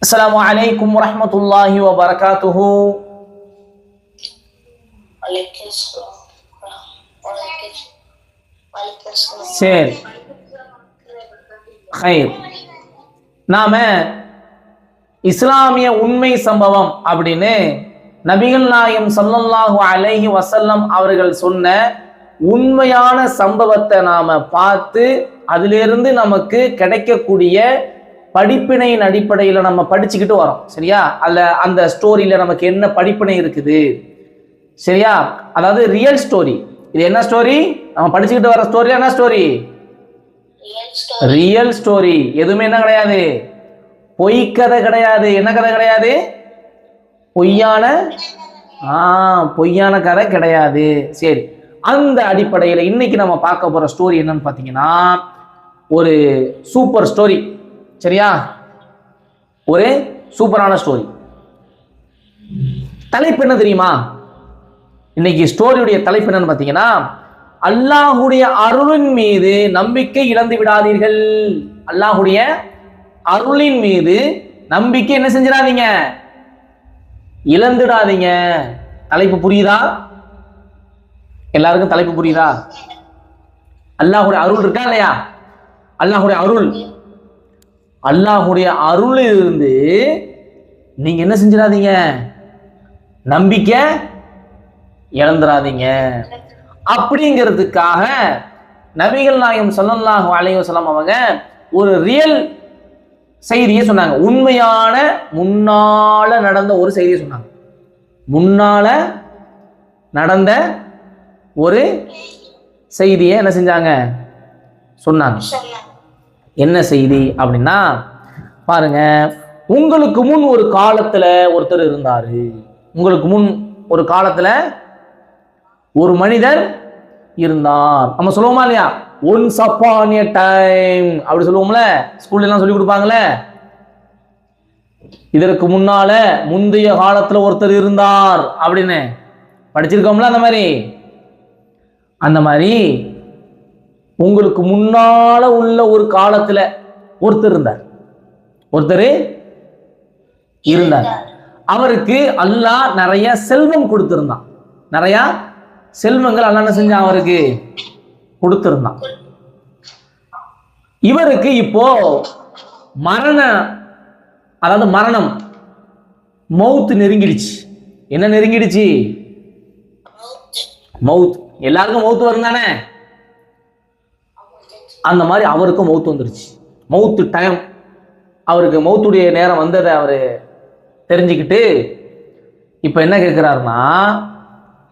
السلام عليكم ورحمة الله وبركاته. சரி, ஹைர். நாம இஸ்லாமிய உண்மை சம்பவம் அப்படின்னு நபிகள் நாயகம் ஸல்லல்லாஹு அலைஹி வஸல்லம் அவர்கள் சொன்ன உண்மையான சம்பவத்தை நாம பார்த்து அதிலிருந்து நமக்கு கிடைக்கக்கூடிய படிப்பினையின் அடிப்படையில் நம்ம படிச்சுக்கிட்டு வரோம். சரியா? அந்த ஸ்டோரியில நமக்கு என்ன படிப்பினை இருக்குது? சரியா? அதாவது ரியல் ஸ்டோரி. இது என்ன ஸ்டோரி? நம்ம படிச்சுக்கிட்டு வர ஸ்டோரி. என்ன ஸ்டோரி? Real story. எதுவுமே என்ன கிடையாது, பொய் கதை கிடையாது. என்ன கதை கிடையாது? பொய்யான கதை கிடையாது. சரி, அந்த அடிப்படையில் இன்னைக்கு நம்ம பார்க்க போற ஸ்டோரி என்னன்னு பார்த்தீங்கன்னா, ஒரு சூப்பர் ஸ்டோரி. சரியா? ஒரு சூப்பரான ஸ்டோரி. தலைப்பு என்ன தெரியுமா? இன்னைக்கு ஸ்டோரியுடைய தலைப்பு என்னன்னு பார்த்தீங்கன்னா, அல்லாஹுடைய அருளின் மீது நம்பிக்கை இழந்து விடாதீர்கள். அல்லாஹுடைய அருளின் மீது நம்பிக்கை என்ன செஞ்சிடாதீங்க, இழந்துடாதீங்க. தலைப்பு புரியுதா? எல்லாருக்கும் தலைப்பு புரியுதா? அல்லாஹுடைய அருள் இருக்கா இல்லையா? அல்லாஹுடைய அருள், அல்லாஹுடைய அருளிலிருந்து நீங்க என்ன செஞ்சிடாதீங்க, நம்பிக்கை இழந்துடாதீங்க. அப்படிங்கிறதுக்காக நபிகள் நாயகம் ஸல்லல்லாஹு அலைஹி வஸல்லம் அவங்க ஒரு ரியல் செய்தியை சொன்னாங்க. உண்மையான முன்னால நடந்த ஒரு செய்தியை சொன்னாங்க. முன்னால நடந்த ஒரு செய்தியை என்ன செஞ்சாங்க, சொன்னாங்க. என்ன செய்தி அப்படின்னா பாருங்க. உங்களுக்கு முன் ஒரு காலத்துல ஒருத்தர் இருந்தாரு. உங்களுக்கு முன் ஒரு காலத்துல ஒரு மனிதர் இருந்தார். நம்ம சொல்லுவோமா இல்லையா? ஒன்ஸ் அப்பான் எ டைம் அப்படி சொல்லுவோம்ல, ஸ்கூல்ல எல்லாம் சொல்லி கொடுப்பாங்கல்ல. இதற்கு முன்னால முந்தைய காலத்துல ஒருத்தர் இருந்தார் அப்படின்னு படிச்சிருக்கோம்ல. அந்த மாதிரி உங்களுக்கு முன்னால உள்ள ஒரு காலத்துல ஒருத்தர் இருந்தார். அவருக்கு அல்லாஹ் நிறைய செல்வம் கொடுத்திருந்தான். நிறைய செல்வங்கள் அல்லாஹ் என்ன செஞ்சான், அவருக்கு கொடுத்திருந்தான். இவருக்கு இப்போ மரணம் மௌத் நெருங்கிடுச்சு. என்ன நெருங்கிடுச்சு? மௌத். எல்லாருக்கும் மௌத் வரும் தானே? அந்த மாதிரி அவருக்கும் மௌத் வந்துருச்சு. மௌத்து டைம். அவருக்கு மௌத்துடைய நேரம் வந்ததை அவரு தெரிஞ்சுக்கிட்டு இப்ப என்ன கேட்கிறாருன்னா,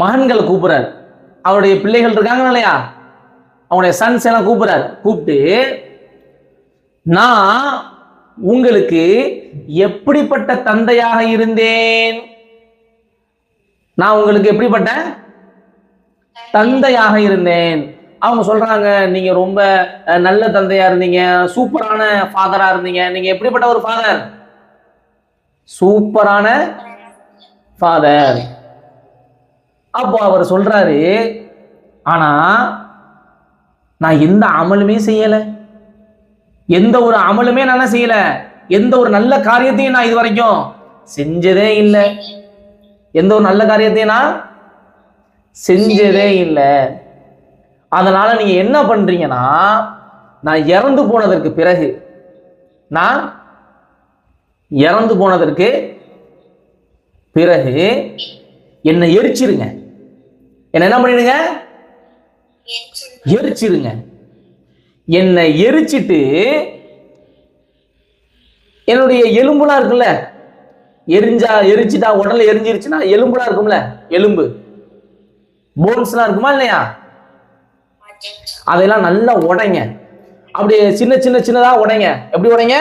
மகன்களை கூப்பிடுறாரு. அவருடைய பிள்ளைகள் இருக்காங்க இல்லையா, அவனுடைய சன்ஸ் எல்லாம் கூப்பிடுறாரு. கூப்பிட்டு, நான் உங்களுக்கு எப்படிப்பட்ட தந்தையாக இருந்தேன், நான் உங்களுக்கு எப்படிப்பட்ட தந்தையாக இருந்தேன். அவங்க சொல்றாங்க, நீங்க ரொம்ப நல்ல தந்தையா இருந்தீங்க, சூப்பரான ஃபாதரா இருந்தீங்க. நீங்க எப்படிப்பட்ட ஒரு ஃபாதர்? சூப்பரான ஃபாதர். அப்போ அவர் சொல்றாரு, ஆனா நான் எந்த அமலுமே செய்யல, எந்த ஒரு அமலுமே நான் செய்யல, எந்த ஒரு நல்ல காரியத்தையும் நான் இது வரைக்கும் செஞ்சதே இல்லை. எந்த ஒரு நல்ல காரியத்தையும் நான் செஞ்சதே இல்லை. அதனால நீங்க என்ன பண்றீங்கன்னா, நான் இறந்து போனதற்கு பிறகு என்னை எரிச்சிருங்க. என்ன பண்ணிடுங்க? எரிச்சிருங்க. என்னை எரிச்சிட்டு என்னுடைய எலும்புலாம் இருக்குல்ல, எரிச்சிட்டா உடல்ல எரிஞ்சிருச்சுன்னா எலும்புலாம் இருக்கும்ல, எலும்பு போன்ஸ்லாம் இருக்குமா இல்லையா, அதெல்லாம் நல்லா உடைங்க. அப்படியே சின்னதா உடைங்க. எப்படி உடைங்க?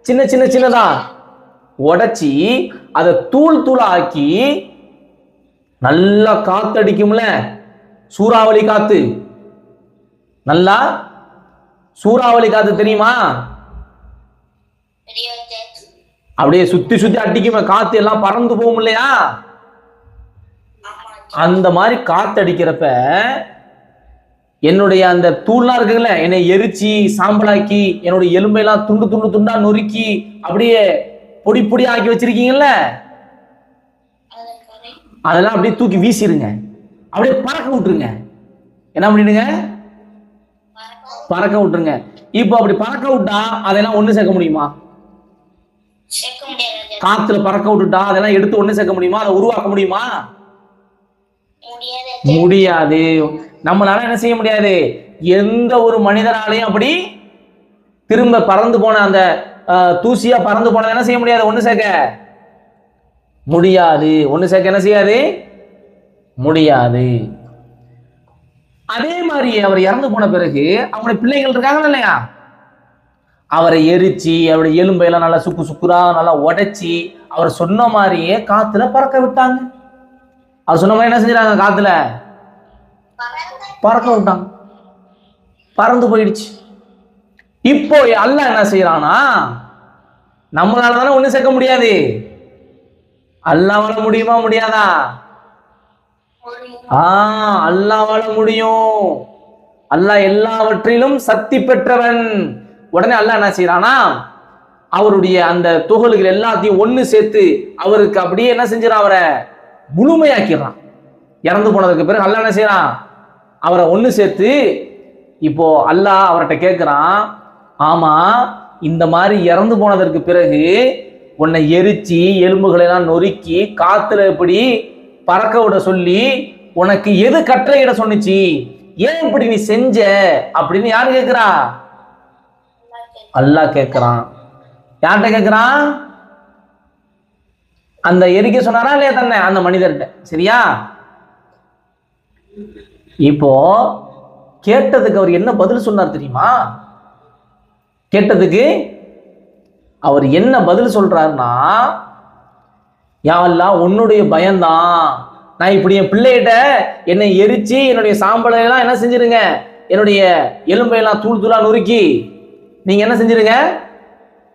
சின்னதா உடைச்சி அதை தூளா ஆக்கி, நல்லா காத்தடிக்கும்ல, சூறாவளி காத்து. நல்லா சூறாவளி காத்து தெரியுமா? அப்படியே சுத்தி அடிக்குமே, காத்து எல்லாம் பறந்து போகும் இல்லையா? அந்த மாதிரி காத்தடிக்கிறப்ப என்னுடைய அந்த தூள்லாம் இருக்குல்ல, என்னை எரிச்சு சாம்பலாக்கி என்னுடைய எலும்பையெல்லாம் துண்டா நொறுக்கி அப்படியே பொடி பொடி ஆக்கி வச்சிருக்கீங்கல்ல, அதெல்லாம் அப்படியே தூக்கி வீசிருங்க, அப்படியே பறக்க விட்டுருங்க. என்ன பண்ணிடுங்க? பறக்க விட்டுருங்க. இப்போ அப்படி பறக்க விட்டா அதெல்லாம் ஒண்ணு சேர்க்க முடியுமா? காத்துல பறக்க விட்டுட்டா அதெல்லாம் எடுத்து ஒண்ணு சேர்க்க முடியுமா? அதை உருவாக்க முடியுமா? முடியாது. நம்மளால என்ன செய்ய முடியாது? எந்த ஒரு மனிதனாலையும் அப்படி திரும்ப பறந்து போன அந்த தூசியா பறந்து போனதை என்ன செய்ய முடியாது? ஒண்ணு சேர்க்க முடியாது. ஒண்ணு சேர்க்க என்ன செய்யாது? முடியாது. அதே மாதிரி அவர் இறந்து போன பிறகு அவருடைய பிள்ளைகள் இருக்காங்க இல்லையா, அவரை எரிச்சு அவருடைய எலும்பையெல்லாம் நல்லா சுக்கு சுக்குரா நல்லா உடைச்சி அவர் சொன்ன மாதிரியே காத்துல பறக்க விட்டாங்க. அவர் சொன்ன மாதிரி என்ன செஞ்சாங்க? காத்துல பறக்க விட்டாங்க, பறந்து போயிடுச்சு. இப்போ அல்லாஹ் என்ன செய்யறானா, நம்மளால தானே ஒண்ணு சேர்க்க முடியாது, அல்லாஹ்வால முடியுமா முடியாதா? அல்லாஹ்வால முடியும். அல்லாஹ் எல்லாவற்றிலும் சக்தி பெற்றவன். உடனே அல்லாஹ் என்ன செய்யறானா, அவருடைய அந்த துகள்கள் எல்லாத்தையும் ஒண்ணு சேர்த்து அவருக்கு அப்படியே என்ன செஞ்சிடான்? அவரை முழுமையாக்கிறான். இறந்து போனதுக்கு பிறகு அல்லாஹ் என்ன செய்யறான்? அவரை ஒண்ணு சேர்த்து இப்போ அல்லாஹ் அவர்கிட்ட கேட்கிறான், ஆமா இந்த மாதிரி இறந்து போனதற்கு பிறகு உன்னை எரிச்சு எலும்புகளை எல்லாம் நொறுக்கி காத்துல எப்படி பறக்க விட சொல்லி உனக்கு எது கட்டளையிட சொன்னிச்சு, ஏன் இப்படி நீ செஞ்ச அப்படின்னு யாரு கேட்கிறா? அல்லாஹ் கேட்கிறான். யார்கிட்ட கேட்கிறான்? அந்த எரிக்க சொன்னாரா இல்லையா தன்னை அந்த மனிதர்கிட்ட. சரியா? இப்போ கேட்டதுக்கு அவர் என்ன பதில் சொன்னார் தெரியுமா? கேட்டதுக்கு அவர் என்ன பதில் சொல்றாருன்னா, யா அல்லாஹ் உன்னுடைய பயம்தான், நான் இப்படி என் பிள்ளைகிட்ட என்னை எரிச்சு என்னுடைய சாம்பலை எல்லாம் என்ன செஞ்சிருங்க, என்னுடைய எலும்பையெல்லாம் தூள் தூளா நொறுக்கி நீங்க என்ன செஞ்சிருங்க,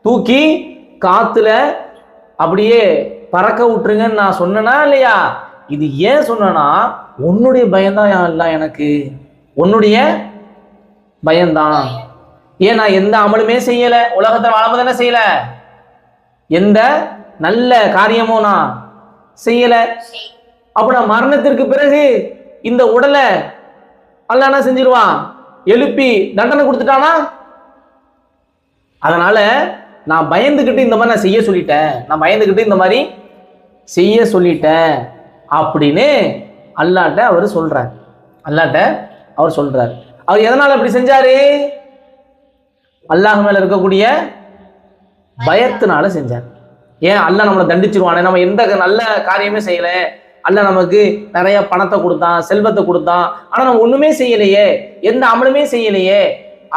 தூக்கி காத்துல அப்படியே பறக்க விட்டுருங்கன்னு நான் சொன்னேனா இல்லையா? இது ஏன் சொன்னா, உன்னுடைய பயம்தான் யா அல்லாஹ், எனக்கு உன்னுடைய பயம்தான். ஏன் நான் எந்த அமலுமே செய்யல, உலகத்தை வாழும்போது என்ன செய்யல, எந்த நல்ல காரியமும் நான் செய்யல. அப்ப நான் மரணத்திற்கு பிறகு இந்த உடலை அல்லாஹ் என்ன செஞ்சிருவான், எழுப்பி தண்டனை கொடுத்துட்டானா? அதனால நான் பயந்துகிட்டு இந்த மாதிரி நான் செய்ய சொல்லிட்டேன், நான் பயந்துகிட்டு இந்த மாதிரி செய்ய சொல்லிட்டேன் அப்படின்னு அல்லாஹ்ட்ட அவர் சொல்றார். அல்லாஹ்ட்ட அவர் சொல்றார். அவர் எதனால அப்படி செஞ்சாரு? அல்லாஹ் மேல இருக்கக்கூடிய பயத்தினால செஞ்சார். ஏன்? அல்லாஹ் நம்மளை தண்டிச்சிருவானே, நம்ம எந்த நல்ல காரியமே செய்யல, அல்லாஹ் நமக்கு நிறைய பணத்தை கொடுத்தான், செல்வத்தை கொடுத்தான், ஆனா நம்ம ஒண்ணுமே செய்யலையே, எந்த அமலுமே செய்யலையே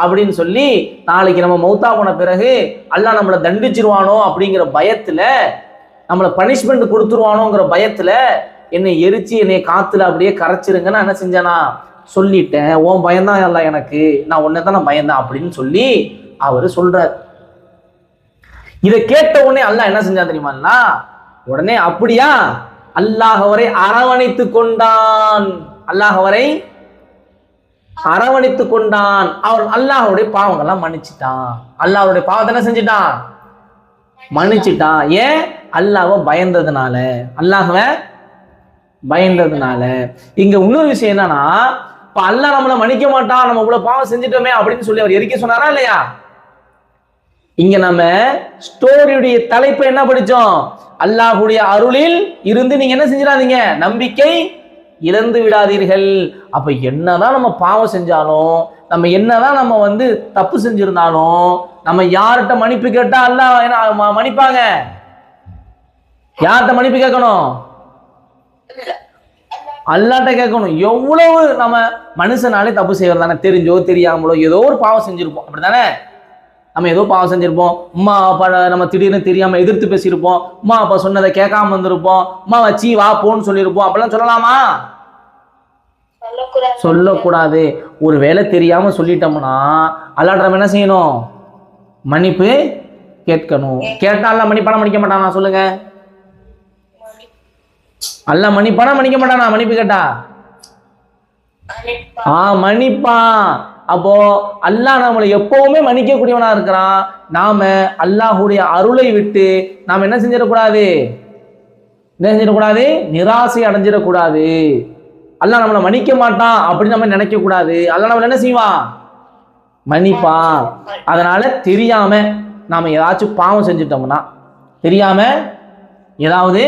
அப்படின்னு சொல்லி நாளைக்கு நம்ம மௌத்தா போன பிறகு அல்லாஹ் நம்மளை தண்டிச்சிருவானோ அப்படிங்கிற பயத்துல, நம்மளை பனிஷ்மெண்ட் கொடுத்துருவானோங்கிற பயத்துல என்னை எரிச்சு என்னை காத்துல அப்படியே கரைச்சிருங்க நான் என்ன செஞ்சேனா சொல்லிட்டேன். உன் பயம்தான் அல்லாஹ் எனக்கு, நான் உன்னை தான் நான் பயந்தேன் அப்படின்னு சொல்லி அவரு சொல்றார். இதை கேட்ட உடனே அல்லாஹ் என்ன செஞ்சா தெரியுமா? உடனே அப்படியா அல்லாஹ் அவரை அரவணைத்து கொண்டான். அல்லாஹ் அவரை அரவணைத்து கொண்டான். அவர் அல்லாஹ்வுடைய பாவங்கள்லாம் மன்னிச்சிட்டான். அல்லாஹ்வுடைய பாவத்தை என்ன செஞ்சிட்டான்? மன்னிச்சிட்டான். ஏன்? அல்லாஹ்வை பயந்ததுனால, அல்லாஹ்வை பயந்ததுனால. இங்க இன்னொரு விஷயம் என்னன்னா, இப்ப அல்லாஹ் நம்மளை மன்னிக்க மாட்டான், நம்ம இவ்வளவு பாவம் செஞ்சிட்டோமே அப்படின்னு சொல்லி அவர் எரிக்க சொன்னாரா இல்லையா? இங்க நம்ம ஸ்டோரியுடைய தலைப்பு என்ன படிச்சோம்? அல்லாஹ்வுடைய அருளில் இருந்து நீங்க என்ன செஞ்சிடாதீங்க, நம்பிக்கை இழந்து விடாதீர்கள். அப்ப என்னதான் நம்ம பாவம் செஞ்சாலும், நம்ம என்னதான் நம்ம தப்பு செஞ்சிருந்தாலும், நம்ம யார்கிட்ட மன்னிப்பு கேட்டா அல்லாஹ் மன்னிப்பாங்க? யார்கிட்ட மன்னிப்பு கேட்கணும்? அல்லாஹ்ட்ட கேட்கணும். எவ்வளவு நம்ம மனுஷனாலே தப்பு செய்யறதானே, தெரிஞ்சோ தெரியாமலோ ஏதோ ஒரு பாவம் செஞ்சிருப்போம், அப்படித்தானே? நம்ம ஏதோ பாவம் செஞ்சிருப்போம், அம்மா அப்பா நம்ம திடீர்னு தெரியாம எதிர்த்து பேசியிருப்போம், அம்மா அப்பா சொன்னதை கேட்காம வந்திருப்போம், அம்மா வச்சு வா போன்னு சொல்லியிருப்போம். அப்படிலாம் சொல்லலாமா? சொல்லக்கூடாது. ஒரு வேளை தெரியாம சொல்லிட்டோம்னா அல்லாஹ்ட்ட நம்ம என்ன செய்யணும்? மன்னிப்பு கேட்கணும். கேட்டா அல்லாஹ் மன்னிப்பானா மன்னிக்க மாட்டானா சொல்லுங்க? அல்லாஹ் மன்னிப்பானா மன்னிக்க மாட்டானா? மன்னிப்பு கேட்டா மன்னிப்பான். அப்போ அல்லாஹ் நம்மளை எப்பவுமே மன்னிக்கக்கூடியவனா இருக்கிறான். நாம அல்லாஹுடைய அருளை விட்டு நாம் என்ன செஞ்சிடக்கூடாது, என்ன செஞ்சிடக்கூடாது, நிராசை அடைஞ்சிடக்கூடாது. அல்லாஹ் நம்மளை மன்னிக்க மாட்டான் அப்படின்னு நம்ம நினைக்க கூடாது. அல்லாஹ் நம்மள என்ன செய்வான், மன்னிப்பான். அதனால தெரியாம நாம ஏதாச்சும் பாவம் செஞ்சிட்டோம்னா, தெரியாம ஏதாவது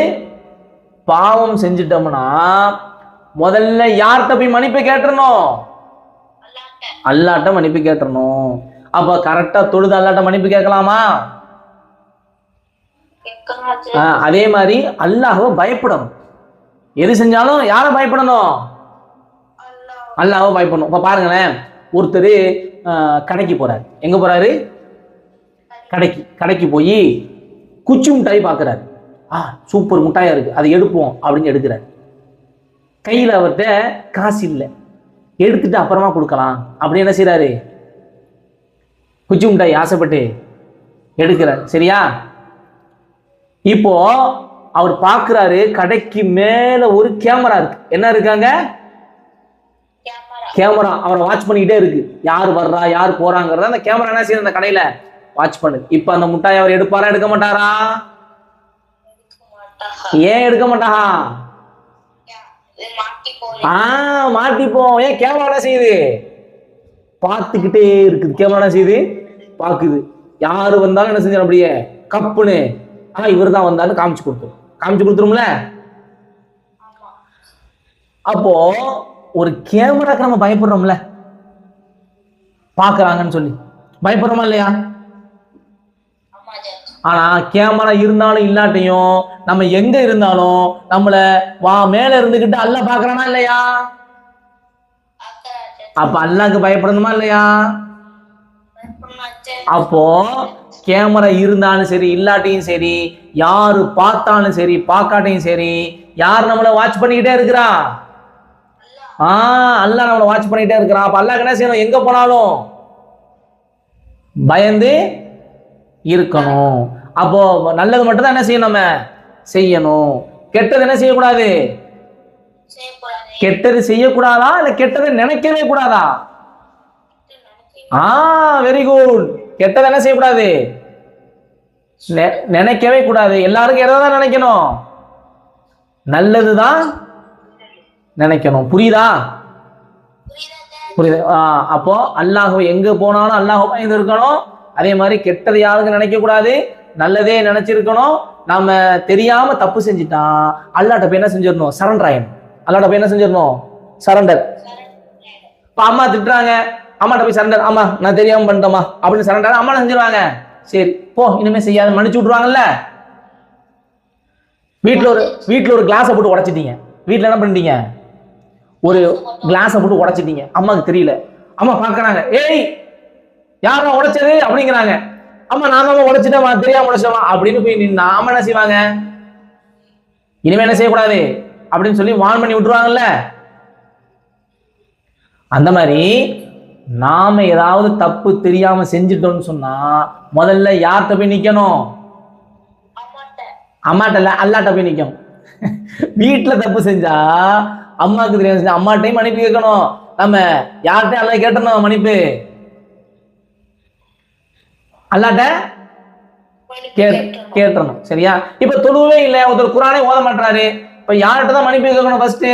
பாவம் செஞ்சிட்டோம்னா முதல்ல யார்கிட்ட போய் மன்னிப்பு கேட்டுறணும், அல்லாஹ்ட்ட மன்னிப்பு கேட்டுறணும். அப்ப கரெக்டா தொழுது அல்லாஹ்ட்ட மன்னிப்பு கேட்கலாமா? அதே மாதிரி அல்லாஹ்வை பயப்படணும். எது செஞ்சாலும் யாரை பயப்படணும், அல்லாஹ்வை பயப்படணும். இப்ப பாருங்களேன், ஒருத்தர் கடைக்கு போறாரு. எங்க போறாரு, கடைக்கு போய் குச்சி மிட்டாய் பார்க்குறாரு. சூப்பர் மிட்டாயா இருக்கு, அதை எடுப்போம் அப்படின்னு எடுக்கிறார். கையில் அவர்கிட்ட காசு இல்லை, எடுத்துட்டு அப்புறமா கொடுக்கலாம் அப்படி என்ன செய்யறாரு, குச்சி மிட்டாய் ஆசைப்பட்டு எடுக்கிறார். சரியா? இப்போ அவர் பார்க்கிறாரு, கடைக்கு மேல ஒரு கேமரா இருக்கு. என்ன இருக்காங்க, கேமரா அவரை வாட்ச் பண்ணிக்கிட்டே இருக்கு. யார் வர்றா யார் போறாங்கிறத அந்த கேமரா என்ன செய்யுது, அந்த கடையில வாட்ச் பண்ணுது. இப்ப அந்த முட்டாய் அவர் எடுப்பாரா எடுக்க மாட்டாரா? ஏன் எடுக்க மாட்டாரா? மாட்டிப்போம். ஏன், கேமரா என்ன செய்யுது, பார்த்துக்கிட்டே இருக்குது. கேமரா என்ன செய்யுது, பாக்குது. யாரு வந்தாலும் என்ன செஞ்சாலும் அப்படியே கப்புன்னு இவர் தான் வந்தாலும் காமிச்சு கொடுத்துரும்ல. அப்போ ஒரு கேமராக்கு நம்ம பயப்படுறோம்ல, பாக்குறாங்கன்னு சொல்லி பயப்படுறோமா இல்லையா? ஆனா கேமரா இருந்தாலும் இல்லாட்டையும் நம்ம எங்க இருந்தாலும் நம்மள மேல இருந்துகிட்டு அல்லாஹ் பாக்குறானா இல்லையா? அப்ப அல்லாஹ்க்கு பயப்படணுமா இல்லையா? அப்போ கேமரா இருந்தாலும் சரி இல்லாட்டையும் சரி, யாரு பார்த்தாலும் சரி பார்க்காட்டையும் சரி, யார் நம்மள வாட்ச் பண்ணிக்கிட்டே இருக்கிறா? அல்லாஹ் நம்மள வாட்ச் பண்ணிக்கிட்டே இருக்கிறான். அப்ப அல்லாஹ் என்ன செய்யணும், எங்க போனாலும் பயந்து இருக்கணும். அப்போ நல்லது மட்டும் தான் என்ன செய்யணும், நம்ம செய்யணும். கெட்டது என்ன செய்யக்கூடாது, கெட்டது செய்யக்கூடாதா இல்ல கெட்டதை நினைக்கவே கூடாதா? Very good. கெட்டதை என்ன செய்யக்கூடாது, நினைக்கவே கூடாது. எல்லாருக்கும் எதைதான் நினைக்கணும், நல்லதுதான் நினைக்கணும். புரியுதா? புரியுது. அப்போ அல்லாஹ் எங்க போனாலும் அல்லாஹ் பயந்து இருக்கணும். அதே மாதிரி கெட்டதை யாருக்கும் நினைக்க கூடாது, நல்லதே நினைச்சிருக்கணும். நாம தெரியாம தப்பு செஞ்சுட்டான் அல்லாஹ்ட்ட போய் என்ன செஞ்சிடணும், சரண்டர் ஆயிடும். அல்லாஹ்ட்ட போய் என்ன செஞ்சிடணும், சரண்டர். இப்ப அம்மா திட்டுறாங்க, அம்மாட்ட போய் சரண்டர். அம்மா நான் தெரியாம பண்ணிட்டோமா அப்படின்னு சரண்டர். அம்மா செஞ்சிருவாங்க, சரி போ இனிமே செய்யாத மன்னிச்சு விட்டுருவாங்கல்ல. வீட்டுல ஒரு கிளாஸை போட்டு உடைச்சிட்டீங்க. வீட்டுல என்ன பண்ணிட்டீங்க, ஒரு கிளாஸை போட்டு உடைச்சிட்டீங்க. அம்மாவுக்கு தெரியல. அம்மா பாக்குறாங்க, ஏய் யாரா உடைச்சது அப்படிங்கிறாங்க. அம்மா நான் தான் உடைச்சிட்டேமா, தெரியாம உடைச்சோமா அப்படின்னு போய் நின்னா அம்மா என்ன செய்வாங்க, இனிமே என்ன செய்யக்கூடாது அப்படின்னு சொல்லி வார்ன் பண்ணி விட்டுருவாங்கல்ல. அந்த மாதிரி நாம ஏதாவது தப்பு தெரியாம செஞ்சுட்டோம்னு சொன்னா முதல்ல யார்கிட்ட போய் நிக்கணும், அம்மாட்ட இல்ல அல்லாட்ட போய் நிக்கணும். வீட்டுல தப்பு செஞ்சா அம்மாவுக்கு தெரியாம செஞ்சா அம்மாட்டையும் மன்னிப்பு கேட்கணும். நம்ம யார்கிட்டையும் அல்ல கேட்டணும் மன்னிப்பு, அல்லாட்ட கேட்டணும். சரியா? இப்ப தொழுவே இல்லை, ஒருத்தர் குரானே ஓத மாட்டாரு, இப்ப யார்கிட்ட தான் மன்னிப்பு கேட்கணும் ஃபர்ஸ்ட்,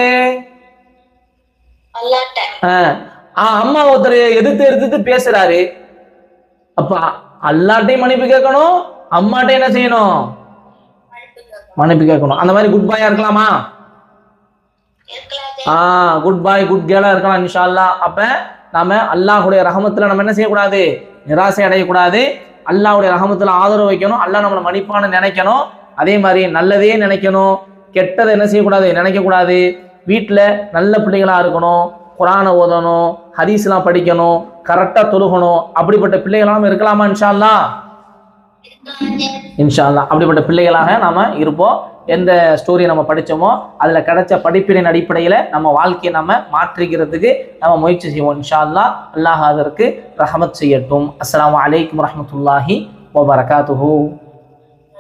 அம்மா ஒருத்தர் எதிர்த்து பேசுறாரு, அப்ப அல்லாட்டையும் மன்னிப்பு கேட்கணும், அம்மாட்டையும் என்ன செய்யணும், மன்னிப்பு கேட்கணும். அந்த மாதிரி குட் பாயா இருக்கலாமா? குட் பாய் குட் கேர்லா இருக்கலாம் இன்ஷா அல்லாஹ். அப்ப நாம அல்லாஹ்வுடைய ரஹமத்துல நம்ம என்ன செய்யக்கூடாது, நிராசை அடையக்கூடாது. அல்லாஹ்வுடைய ரஹமத்துல ஆதரவு வைக்கணும். அல்லாஹ் நம்மளை மன்னிப்பான்னு நினைக்கணும். அதே மாதிரி நல்லதே நினைக்கணும், கெட்டதை என்ன செய்யக்கூடாது, நினைக்க கூடாது. வீட்டுல நல்ல பிள்ளைகளா இருக்கணும், குரானை ஓதணும், ஹதீஸ்லாம் படிக்கணும், கரெக்டா தொழுகணும். அப்படிப்பட்ட பிள்ளைகளாம் இருக்கலாமா இன்ஷா அல்லாஹ்? இன்ஷா அல்லாஹ் அப்படிப்பட்ட பிள்ளைகளாக நாம இருப்போம். எந்த ஸ்டோரியை நம்ம படிச்சோமோ அதுல கிடைச்ச படிப்பின் அடிப்படையில நம்ம வாழ்க்கையை நம்ம மாற்றிக்கிறதுக்கு நம்ம முயற்சி செய்வோம் இன்ஷா அல்லாஹ். அல்லாஹ் அதற்கு ரஹமத் செய்யட்டும். அஸ்ஸலாமு அலைக்கும் வரஹ்மத்துல்லாஹி வபரகாத்துஹு.